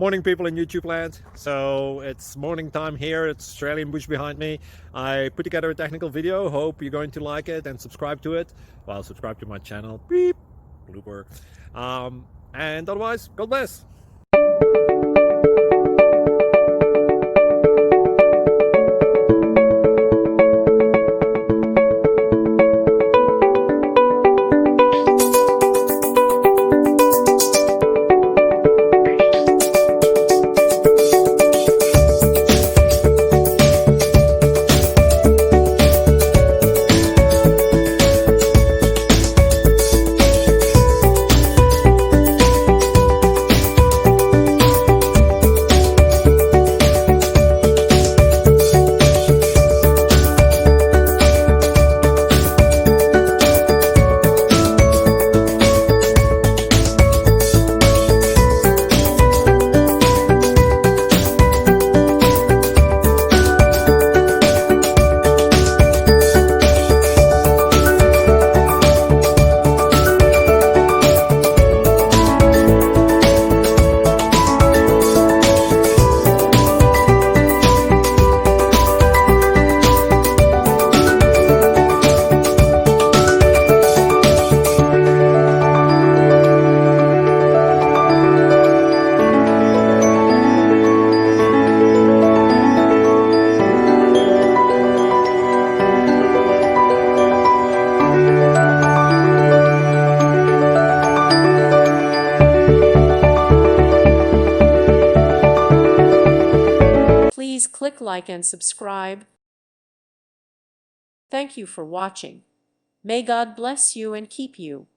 Morning, people in YouTube land. So it's morning time here. It's Australian bush behind me. I put together a technical video. Hope you're going to like it and subscribe to it. Well, subscribe to my channel. Beep. Blooper. And otherwise, God bless. Please click like and subscribe. Thank you for watching. May God bless you and keep you.